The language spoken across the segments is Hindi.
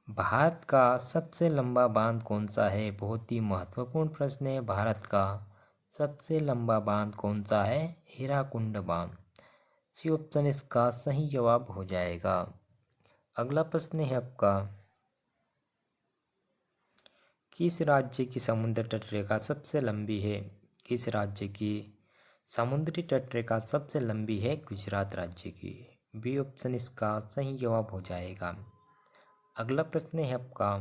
भारत का सबसे लंबा बांध कौन सा है? बहुत ही महत्वपूर्ण प्रश्न है। भारत का सबसे लंबा बांध कौन सा है? हीराकुंड बांध। सी ऑप्शन इसका सही जवाब हो जाएगा। अगला प्रश्न है आपका, किस राज्य की समुद्र तट रेखा सबसे लंबी है? किस राज्य की समुद्री तट रेखा सबसे लंबी है? गुजरात राज्य की। बी ऑप्शन इसका सही जवाब हो जाएगा। अगला प्रश्न है आपका,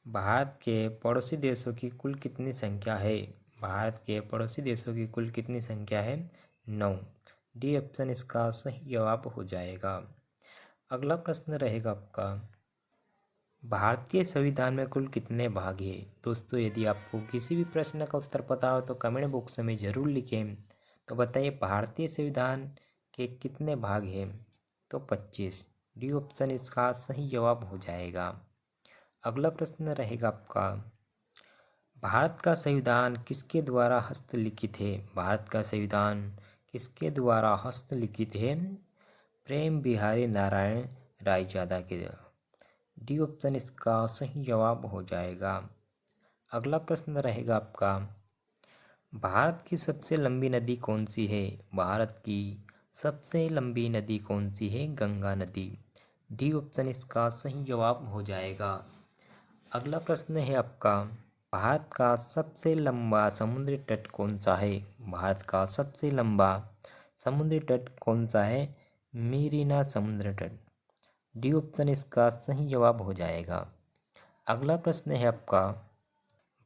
भारत के पड़ोसी देशों की कुल कितनी संख्या है? भारत के पड़ोसी देशों की कुल कितनी संख्या है? 9। डी ऑप्शन इसका सही जवाब हो जाएगा। अगला प्रश्न रहेगा आपका, भारतीय संविधान में कुल कितने भाग हैं? दोस्तों, यदि आपको किसी भी प्रश्न का उत्तर पता हो तो कमेंट बॉक्स में ज़रूर लिखें। तो बताइए, भारतीय संविधान के कितने भाग हैं? तो 25। डी ऑप्शन इसका सही जवाब हो जाएगा। अगला प्रश्न रहेगा आपका, भारत का संविधान किसके द्वारा हस्तलिखित है? भारत का संविधान किसके द्वारा हस्तलिखित है? प्रेम बिहारी नारायण रायजादा के द्वारा। डी ऑप्शन इसका सही जवाब हो जाएगा। अगला प्रश्न रहेगा आपका, भारत की सबसे लंबी नदी कौन सी है? भारत की सबसे लंबी नदी कौन सी है? गंगा नदी। डी ऑप्शन इसका सही जवाब हो जाएगा। अगला प्रश्न है आपका, भारत का सबसे लंबा समुद्री तट कौन सा है? भारत का सबसे लंबा समुद्री तट कौन सा है? मेरीना समुद्र तट। डी ऑप्शन इसका सही जवाब हो जाएगा। अगला प्रश्न है आपका,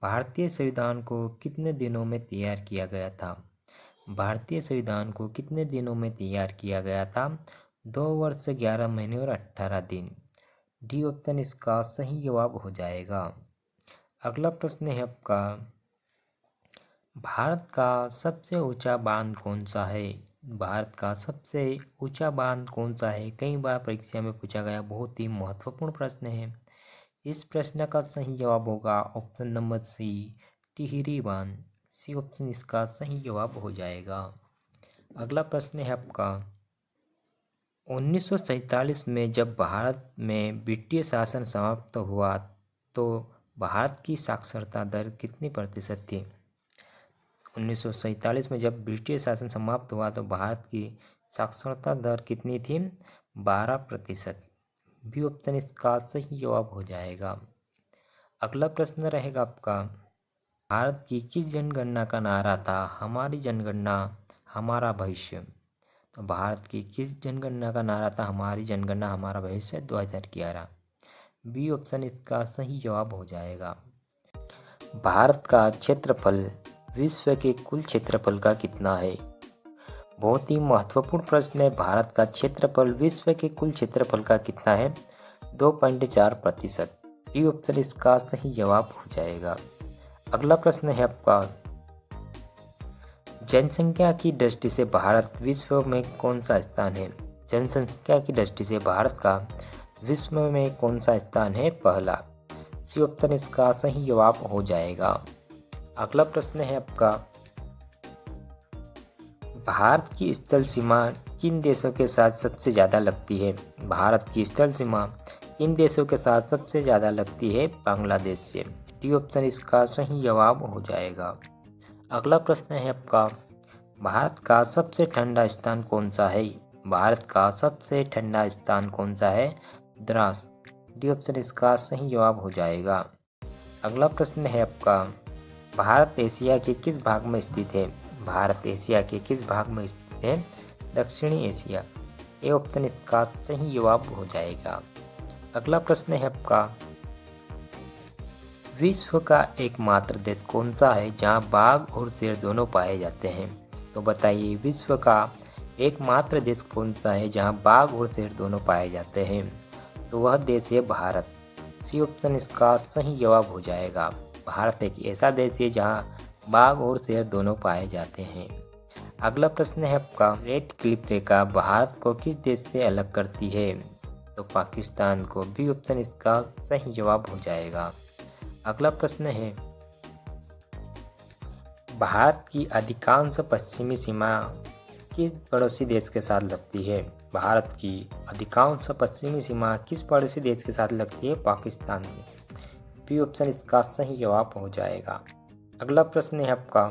भारतीय संविधान को कितने दिनों में तैयार किया गया था? भारतीय संविधान को कितने दिनों में तैयार किया गया था? 2 वर्ष 11 महीने और 18 दिन। डी ऑप्शन इसका सही जवाब हो जाएगा। अगला प्रश्न है आपका, भारत का सबसे ऊंचा बांध कौन सा है? भारत का सबसे ऊंचा बांध कौन सा है? कई बार परीक्षा में पूछा गया, बहुत ही महत्वपूर्ण प्रश्न है। इस प्रश्न का सही जवाब होगा ऑप्शन नंबर सी, टिहरी बांध। सी ऑप्शन इसका सही जवाब हो जाएगा। अगला प्रश्न है आपका, 1947 में जब भारत में ब्रिटिश शासन समाप्त हुआ तो भारत की साक्षरता दर कितनी प्रतिशत थी? 1947 में जब ब्रिटिश शासन समाप्त हुआ तो भारत की साक्षरता दर कितनी थी? 12%। बी ऑप्शन इसका सही जवाब हो जाएगा। अगला प्रश्न रहेगा आपका, भारत की किस जनगणना का नारा था? हमारी जनगणना हमारा भविष्य। तो भारत की किस जनगणना का नारा था? हमारी जनगणना हमारा भविष्य 2011। बी ऑप्शन इसका सही जवाब हो जाएगा। भारत का क्षेत्रफल विश्व के कुल क्षेत्रफल का कितना है? बहुत ही महत्वपूर्ण प्रश्न है। भारत का क्षेत्रफल विश्व के कुल क्षेत्रफल का कितना है? 2.4%। बी ऑप्शन इसका सही जवाब हो जाएगा। अगला प्रश्न है आपका, जनसंख्या की दृष्टि से भारत विश्व में कौन सा स्थान है? जनसंख्या की दृष्टि से भारत का विश्व में कौन सा स्थान है? पहला। सी ऑप्शन इसका सही जवाब हो जाएगा। अगला प्रश्न है आपका, भारत की स्थल सीमा किन देशों के साथ सबसे ज़्यादा लगती है? भारत की स्थल सीमा किन देशों के साथ सबसे ज़्यादा लगती है? बांग्लादेश से। डी ऑप्शन इसका सही जवाब हो जाएगा। अगला प्रश्न है आपका, भारत का सबसे ठंडा स्थान कौन सा है? भारत का सबसे ठंडा स्थान कौन सा है? द्रास। डी ऑप्शन इसका सही जवाब हो जाएगा। अगला प्रश्न है आपका, भारत एशिया के किस भाग में स्थित है? भारत एशिया के किस भाग में स्थित है? दक्षिणी एशिया। ए ऑप्शन इसका सही जवाब हो जाएगा। अगला प्रश्न है आपका, विश्व का एकमात्र देश कौन सा है जहां बाघ और शेर दोनों पाए जाते हैं? तो बताइए, विश्व का एकमात्र देश कौन सा है जहां बाघ और शेर दोनों पाए जाते हैं? तो वह देश है भारत। सी ऑप्शन इसका सही जवाब हो जाएगा। भारत एक ऐसा देश है जहां बाघ और शेर दोनों पाए जाते हैं। अगला प्रश्न है आपका, रेड क्लिफ रेखा भारत को किस देश से अलग करती है? तो पाकिस्तान को। बी ऑप्शन इसका सही जवाब हो जाएगा। अगला प्रश्न है, भारत की अधिकांश पश्चिमी सीमा किस पड़ोसी देश के साथ लगती है? भारत की अधिकांश पश्चिमी सीमा किस पड़ोसी देश के साथ लगती है? पाकिस्तान में। बी ऑप्शन इसका सही जवाब हो जाएगा। अगला प्रश्न है आपका,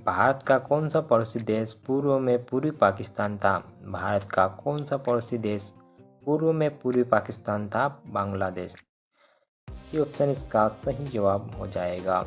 भारत का कौन सा पड़ोसी देश पूर्व में पूर्वी पाकिस्तान था? भारत का कौन सा पड़ोसी देश पूर्व में पूर्वी पाकिस्तान था? बांग्लादेश। सी ऑप्शन इसका सही जवाब हो जाएगा।